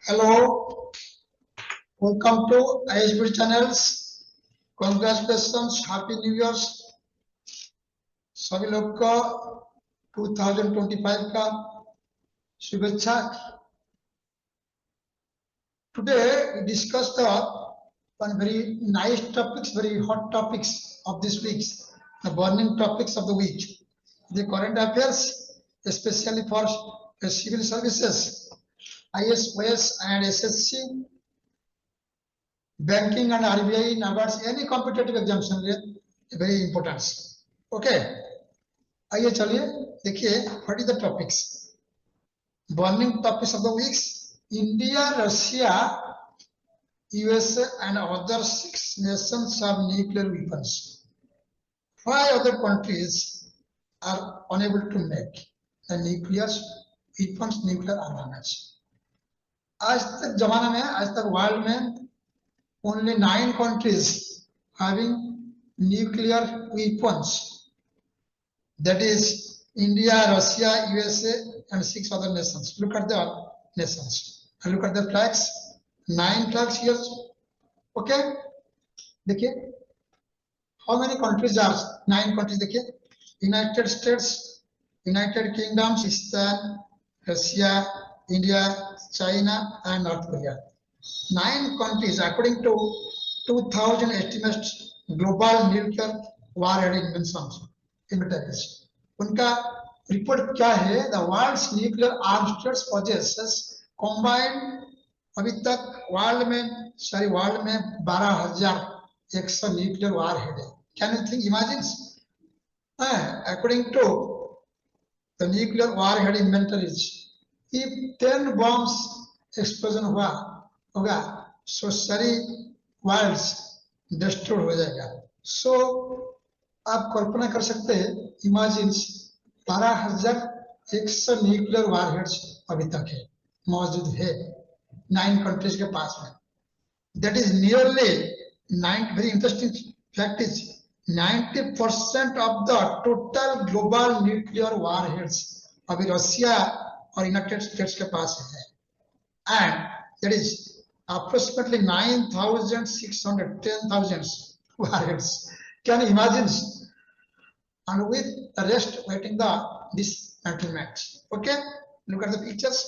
Hello, welcome to IAS channels. Congratulations, Happy New Year सभी लोग को 2025 का शुभेच्छा. Today we discuss the one very nice topics, very hot topics of this week, the burning topics of the week, the current affairs, especially for civil services, IAS, OAS and SSC, banking and RBI, NABARD, any competitive examination very important. Okay, आइए चलिए देखिए what is the topics, burning topics of the weeks. India, Russia, USA and other 6 nations have nuclear weapons. 5 other countries are unable to make the nuclear weapons, nuclear armaments. आज तक जमाना में, आज तक world में only 9 countries having nuclear weapons. That is India, Russia, USA and 6 other nations. Look at the nations and look at the flags. 9 flags here. Okay, देखिए how many countries are 9 countries. देखिए United States, United Kingdom, Pakistan, Russia, India, China and North Korea. 9 countries according to 2000 estimates global nuclear warhead inventories. उनका report क्या है? The world's nuclear armed states possesses combined अभी तक world में, सारी world में 12,100 nuclear warhead है. Can you think, imagine? According to the nuclear warhead inventories, if 10 bombs explosion होगा, so सारी वर्ल्ड्स डिस्ट्रॉय हो जाएगा. So आप कल्पना कर सकते हैं, इमेजिन 12,100 न्यूक्लियर वारहेड्स अभी तक है, मौजूद है 9 कंट्रीज के पास में. That is nearly 9. Very interesting fact is 90% of the total global nuclear warheads अभी रशिया और यूनाइटेड स्टेट्स के पास है. And that is approximately 9,600, 10,000 warheads. Can you imagine? And with the rest waiting the dismantlement. Okay, look at the pictures.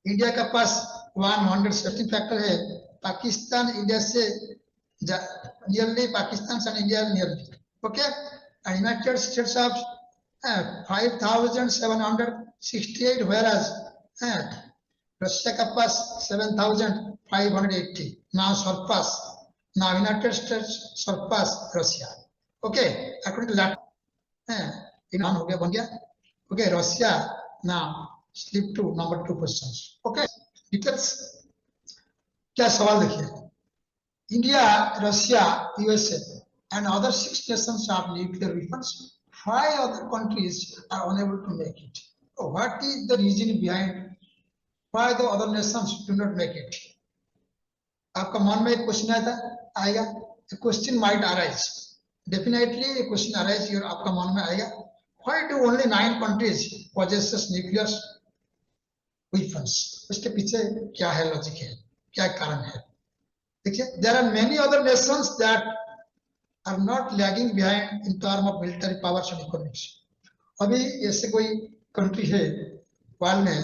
India का पास 117 factor है. Pakistan India से nearly, Pakistan से India nearly. Okay, and United States of 5,768, whereas Russia का पास 7,580. now surpass, now United States surpass Russia. Okay, according to that Iran हो गया, बन गया. Okay, Russia now slip to number 2 positions. Okay, details. क्या सवाल देखिए. India, Russia, USA and other 6 nations have nuclear weapons. 5 other countries are unable to make it. So what is the reason behind why the other nations do not make it? आपका मन में एक question आएगा. A question might arise. Definitely a question arise here, आपका मन में आएगा. Why do only 9 countries possesses nuclear weapons? उसके पीछे क्या है, लॉजिक है, क्या कारण है? देखिए, there are many other nations that are not lagging behind in terms of military powers and economics. अभी ऐसे कोई कंट्री है वर्ल्ड में,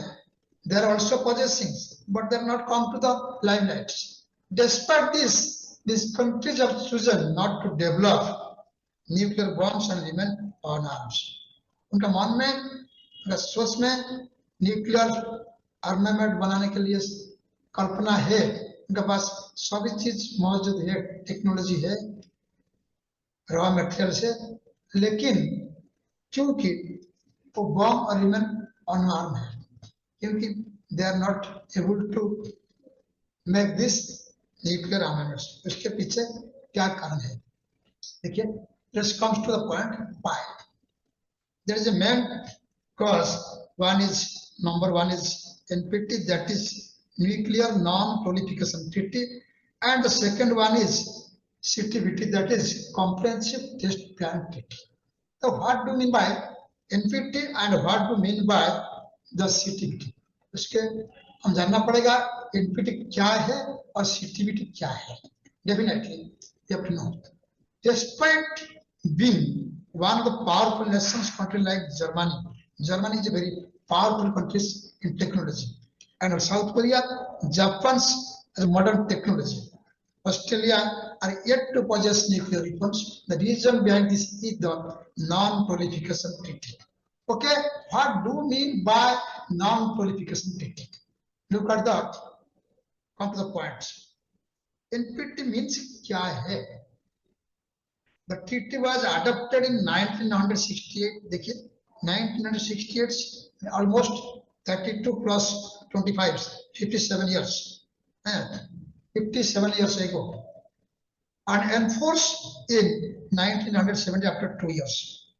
they are also possessing, but they are not come to the limelight. Despite this, these countries have chosen not to develop nuclear bombs and remain unarmed. उनका मन में, उनका सोच में न्यूक्लियर आर्मामेंट बनाने के लिए कल्पना है. उनके पास सभी चीज मौजूद है, टेक्नोलॉजी है, रॉ मटेरियल से, लेकिन क्योंकि वो बॉम्ब और रिमेन अनआर्म है, क्योंकि they are not able to make this nuclear armaments. उसके पीछे क्या कारण है? देखिए, let's come to the point. Why? There is a main cause. Number one is NPT, that is Nuclear Non-Proliferation Treaty, and the second one is CTBT, that is Comprehensive Test Plan Treaty. So what do you mean by NPT and what do you mean by the CTBT? उसके हम जानना पड़ेगा NPT क्या है और CTBT क्या है. Definitely you have to know. Despite being one of the powerful nations, country like Germany is a very powerful country in technology, and South Korea, Japan's modern technology, Australia are yet to possess nuclear weapons. The reason behind this is the non-proliferation treaty. Okay, what do you mean by non-proliferation treaty? Look at that. Come to the point. NPT means क्या है? The treaty was adopted in 1968. देखिए 1968, almost 32 plus 25, 57 years, 57 years ago, and enforced in 1970 after 2 years.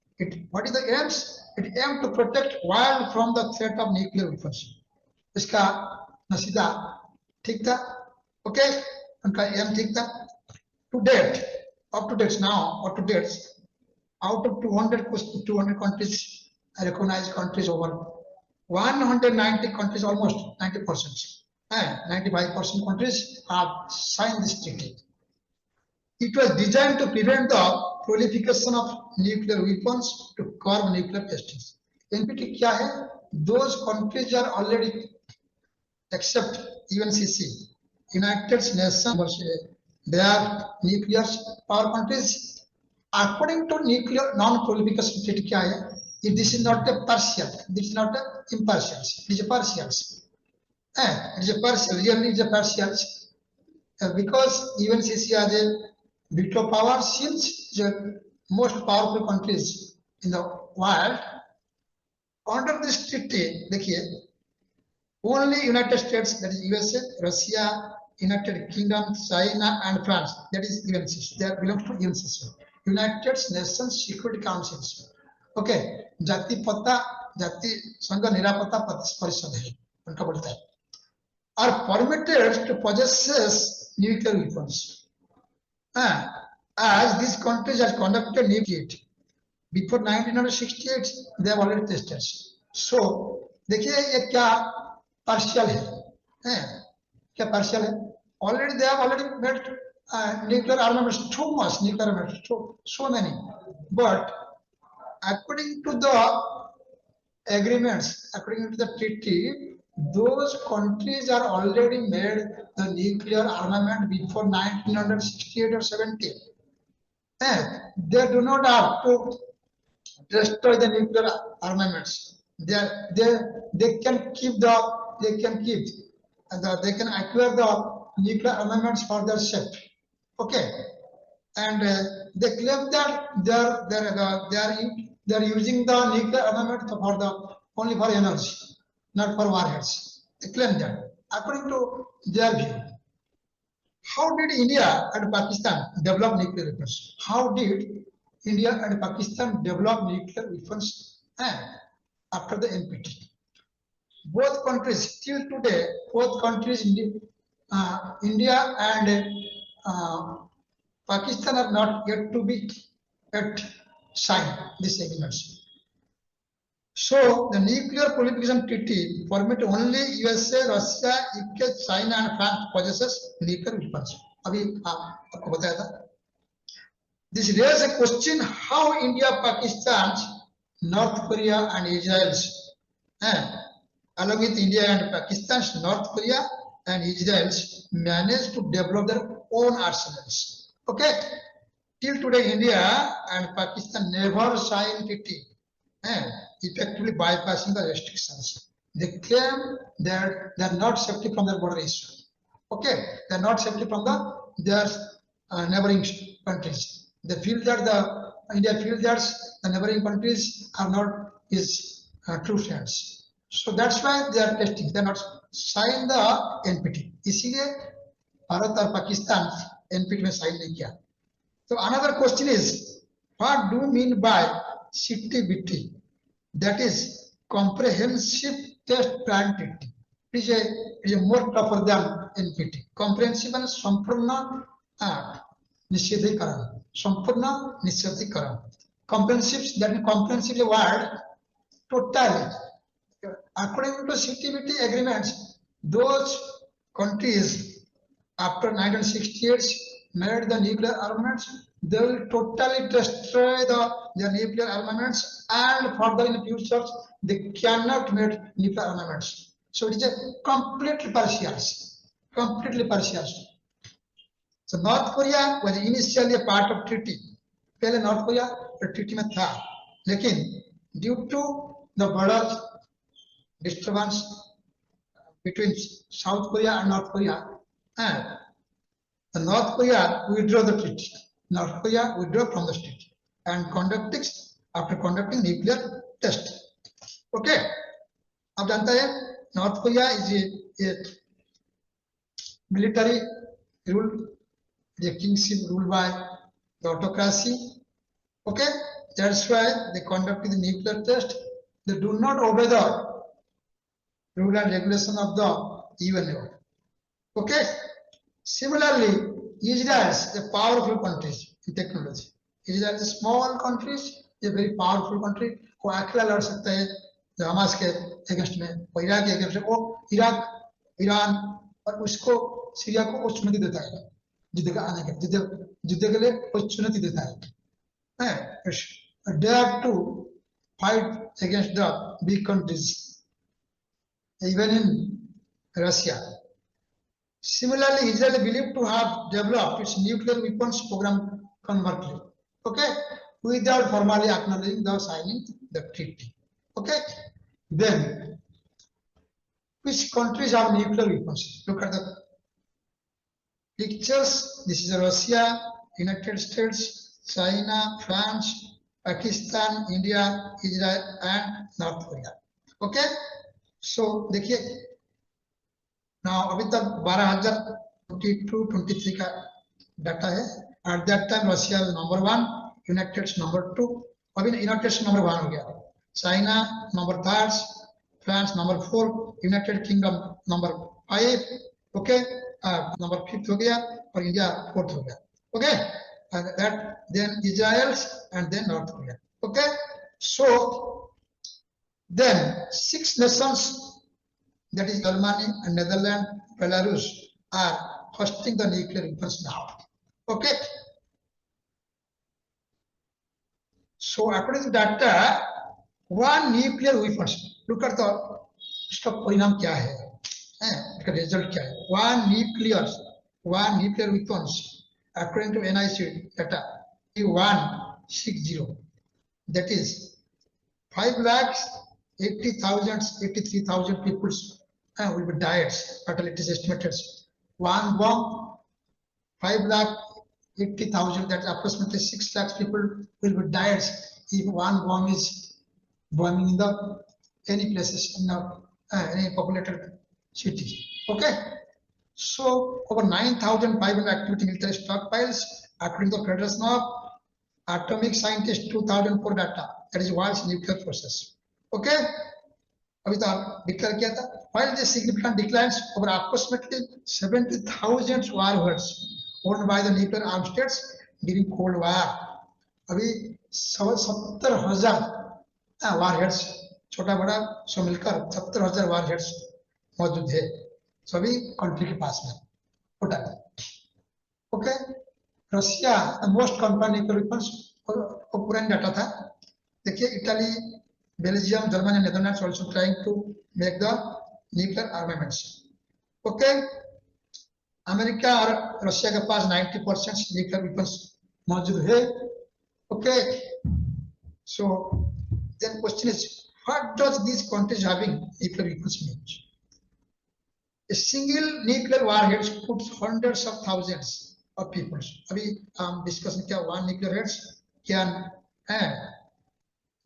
What is the aims? It aimed to protect world from the threat of nuclear weapons. इसका नसीदा ठीक था, okay? उनका M ठीक था. To date, up to date now, up to date, out of 200 countries, recognized countries, over 190 countries, almost 90%, 95% countries have signed this treaty. It was designed to prevent the proliferation of nuclear weapons, to curb nuclear testing. NPT क्या है? Those countries are already except UNCC, United Nations, they are nuclear power countries. According to nuclear non-proliferation treaty क्या है? This is not a partial, this is not a impartial, it is a partial. It is a partial, really it is a partial, because UNCC has a veto power since the most powerful countries in the world. Under this treaty, देखिए, only United States, that is USA, Russia, United Kingdom, China, and France, that is UNCC. They belong to UNCC, United Nations Security Councils. Okay, जाति संघ निरापत्ता परिषद है, उनका बोलता है. Are permitted to possess nuclear weapons, as these countries have conducted nuclear before 1968. They have already tested. So देखिए ये क्या partial है, क्या partial है? Already they have already made nuclear armaments, too much nuclear armaments, so many. But according to the agreements, according to the treaty, those countries are already made the nuclear armament before 1968 or 70. They do not have to destroy the nuclear armaments. They can keep they can acquire the nuclear armaments for their safety. Okay, and they claim that they are using the nuclear armament for only for energy, not for warheads. They claim that according to their view. How did India and Pakistan develop nuclear weapons? How did India and Pakistan develop nuclear weapons after the NPT? Both countries, till today, both countries, India and Pakistan, are not yet to be signed these agreements. So the nuclear proliferation treaty permit only USA, Russia, UK, China, and France possesses nuclear weapons. अभी आपको बताया था. This raises a question: how India, Pakistan, North Korea, and Israel, along with India and Pakistan, North Korea and Israel, managed to develop their own arsenals. Okay, till today, India and Pakistan never signed treaty, effectively bypassing the restrictions. They claim that they are not safety from their border issue. Okay, they are not safety from their neighboring countries. They feel that India feels that the neighboring countries are not his true friends. So that's why they are testing. They are not signed the NPT. इसीलिए भारत और Pakistan NPT में sign नहीं किया. So another question is, what do you mean by CTBT? That is comprehensive test plan treaty. It is a more tougher than NPT. Comprehensive and संपूर्ण निषेधीकरण. संपूर्ण निषेधीकरण. Comprehensive, that is comprehensively word totally. According to CTBT agreements, those countries after 1968 made the nuclear armaments, they will totally destroy their nuclear armaments, and further in the future they cannot make nuclear armaments. So it is a completely partial. So North Korea was initially a part of treaty. पहले North Korea treaty में था, लेकिन due to the border disturbance between South Korea and North Korea, and the North Korea withdrew the treaty. North Korea withdrew from the treaty and conducting nuclear test. Okay, अब जानता है North Korea is a military rule, the kingship ruled by the autocracy. Okay, that's why they conducted the nuclear test. They do not obey the rule and regulation of the UN. Okay, similarly, Israel is a powerful country in technology. Israel is a small country, a very powerful country. वो अकेला लड़ सकता है Hamas के against में, वो Iraq के against में, वो इराक, ईरान और उसको सीरिया को वो चुनौती देता है युद्ध का आने के युद्ध के लिए वो चुनौती देता है. They have to fight against the big countries, even in Russia. Similarly, Israel is believed to have developed its nuclear weapons program covertly, okay, without formally acknowledging the signing the treaty. Okay, then which countries have nuclear weapons? Look at the pictures. This is Russia, United States, China, France, Pakistan, India, Israel, and North Korea. Okay, so देखिए now अभी तक 12,022-23 का data है. At that time Russia was number 1, United States number 2. अभी United States number 1 हो गया, China number 3, France number 4, United Kingdom number 5. Okay, number 5 हो गया और India 4th हो गया. Okay, and that then Israel and then North Korea. Okay, so then 6 nations, that is Germany and Netherlands, Belarus, are hosting the nuclear weapons now. Okay, so according to data, one nuclear weapons, look at the इसका परिणाम क्या है, इसका result क्या है. one nuclear weapons according to NIC data 160, that is 5,83,000 people will be died. Total it is estimated one bomb 5,80,000, that approximately 6 lakhs people will be died if one bomb is bombing in the any places in any populated city. Okay, so over 9,500 activity military stockpiles according to the Federation of Atomic Scientists 2004 data, that is world's nuclear process. Okay, अभी तो आप declare किया था. While the significant declines over approximately 70,000 warheads owned by the nuclear armed states during Cold War, अभी 70,000 warheads, छोटा बड़ा सब मिलकर 70,000 warheads मौजूद है सभी कंट्री के पास में total. Okay, Russia most confirm nuclear weapons को पुराना डाटा था. देखिए Italy, Belgium, Germany, Netherlands also trying to make the nuclear armaments. Okay, America और रशिया के पास 90% न्यूक्लियर वेपन्स मौजूद है. Okay, so then question is what does these countries having nuclear weapons mean? A single nuclear warhead puts hundreds of thousands of people. अभी हम discussion किया, one nuclear heads can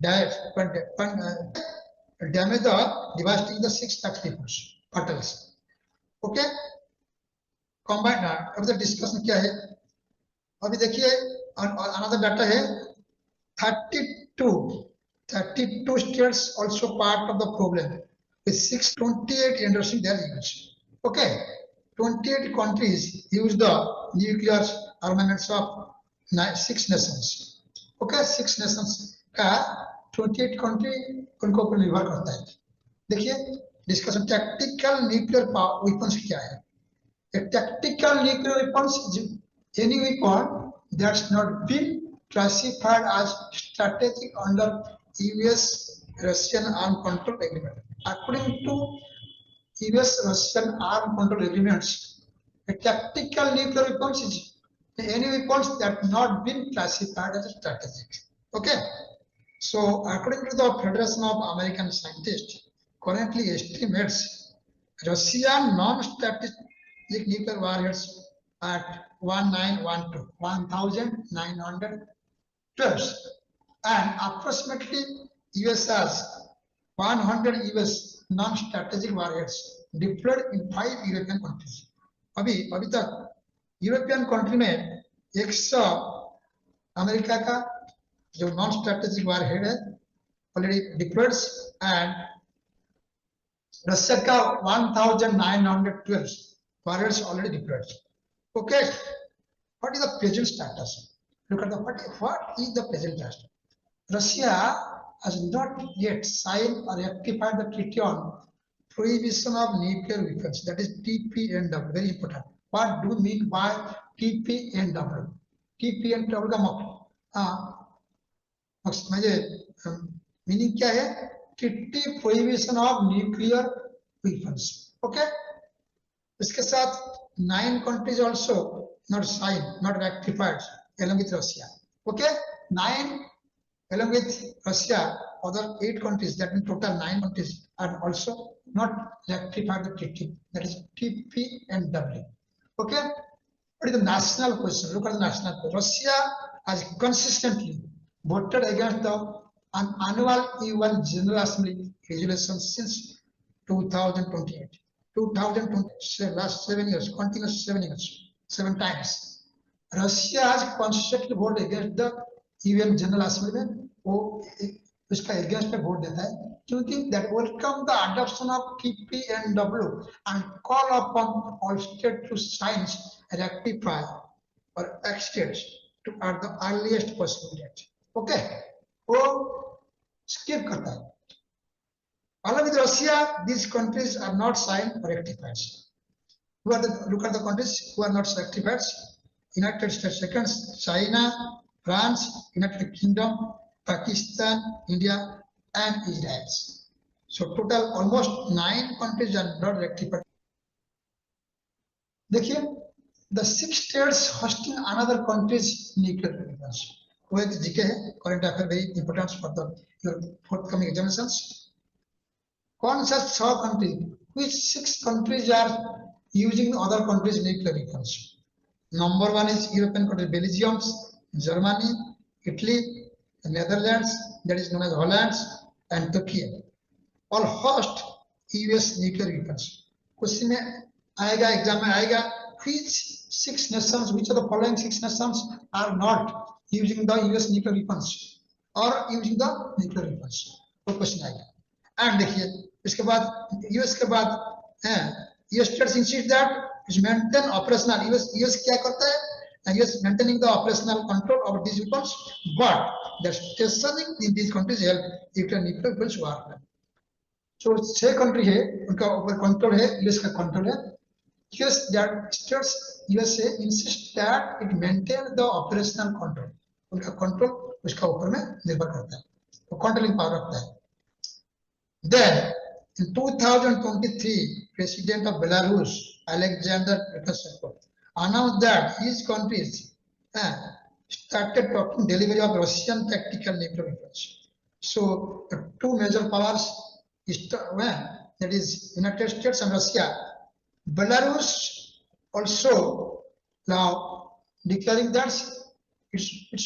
damage the devastating the 6 lakh people fatals. Okay, combined अभी तो discussion क्या है. अभी देखिए another data है 32 states also part of the problem with 628 endorsing their use. Okay, 28 countries use the nuclear armaments of 6 nations. Okay, 6 nations का 28 country उनको ऊपर निर्भर करता है. देखिए डिस्कशन टैक्टिकल न्यूक्लियर वेपन्स क्या है. A tactical nuclear weapons is any weapon that's not been classified as strategic under US-Russian Armed Control Agreement. According to US-Russian Armed Control Agreements, a tactical nuclear weapons is any weapons that not been classified as strategic. Okay. So, according to the Federation of American Scientists, currently estimates Russian non-strategic nuclear warheads at 1912 and approximately US has 100 US non-strategic warheads deployed in 5 European countries. अभी तक European country में 100 America का जो non strategic warhead है already diploid and Russia का 1912 warheads already deployed. Okay, what is the present status? Look at what is the present status? Russia has not yet signed or ratified the treaty on prohibition of nuclear weapons. That is TPNW. Very important. What do you mean by TPNW? TPNW का meaning क्या है? Treaty prohibition of nuclear weapons. Okay. इसके साथ 9 countries also not signed, not ratified along with Russia. Okay, 9 along with Russia, other 8 countries, that means total 9 countries are also not ratified the treaty. That is TPNW. Okay, what is the national question? Look at the national question. Russia has consistently voted against the annual UN General Assembly resolution since 2028. 2020, last 7 years, continuous 7 years, 7 times. Russia has consistently voted against the UN General Assembly में वो इसका against में vote देता है क्योंकि that welcome the adoption of TPNW and call upon all states to sign, ratify or extend to at the earliest possible date. Okay, वो skip करता है. Along with Russia, these countries are not signed or ratified. Look at the countries who are not ratified: United States, second, China, France, United Kingdom, Pakistan, India, and Israel. So total almost 9 countries are not ratified. देखिए, the 6 states hosting another country's nuclear weapons. वो एक GK है, current affair very important for your forthcoming examinations. कौन सा 6 country? Which 6 countries are using other countries' nuclear weapons? Number 1 is European countries: Belgium, Germany, Italy, Netherlands, that is known as Holland, and Turkey. All host US nuclear weapons. Question में आएगा, exam में आएगा, which 6 nations, which of the following 6 nations are not using the US nuclear weapons or using the nuclear weapons? वो question आएगा. And देखिए इसके बाद US के बाद US states insist that is maintain operational. US क्या करता है? US maintaining the operational control of this weapons but the stationing in this countries help nuclear weapons war. जो 6 कंट्री है उनका ऊपर कंट्रोल है, यूएस का कंट्रोल है. US that states USA insist that it maintain the operational control. उनका control उसका ऊपर में निर्भर करता है, वो कंट्रोलिंग पावर रखता है. Then, in 2023, President of Belarus, Alexander Lukashenko, announced that his countries started talking delivery of Russian tactical nuclear weapons. So, the 2 major powers, that is United States and Russia. Belarus also now declaring that it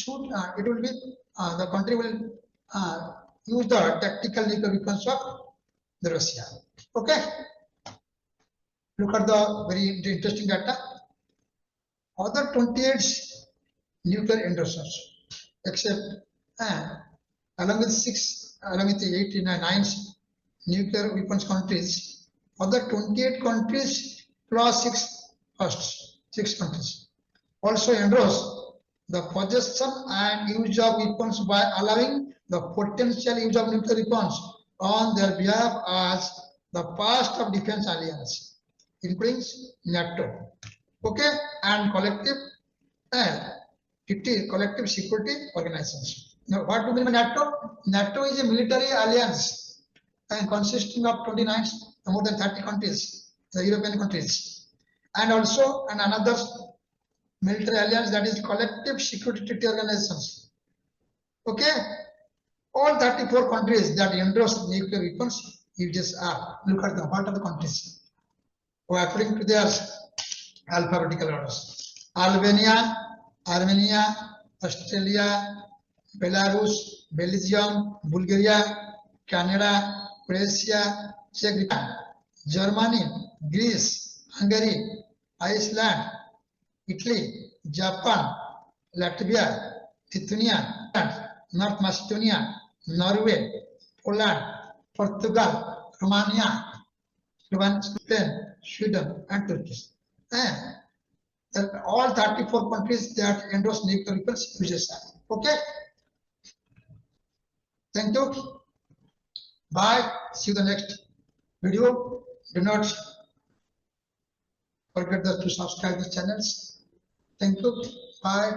will be the country will use the tactical nuclear weapons of the Russia. Okay. Look at the very interesting data. Other 28 nuclear endorsers, except along with 8 and 9 nuclear weapons countries, other 28 countries plus 6 countries also endorse the possession and use of weapons by allowing the potential use of nuclear weapons on their behalf as the past of defense alliance, including NATO, okay, and collective collective security organizations. Now, what do you mean by NATO? NATO is a military alliance and consisting of 29, more than 30 countries, the European countries, and also another military alliance, that is collective security treaty organizations. Okay, all 34 countries that endorse nuclear weapons uses are, look at the what are the countries according to their alphabetical orders: Albania, Armenia, Australia, Belarus, Belgium, Bulgaria, Canada, Croatia, Czech Republic, Germany, Greece, Hungary, Iceland, Italy, Japan, Latvia, Lithuania, North Macedonia, Norway, Poland, Portugal, Romania, Spain, Sweden, and Turkey. All 34 countries that endorse nuclear weapons uses that. Okay. Thank you. Bye. See you the next video. Do not forget to subscribe the channels. Thank you. Bye.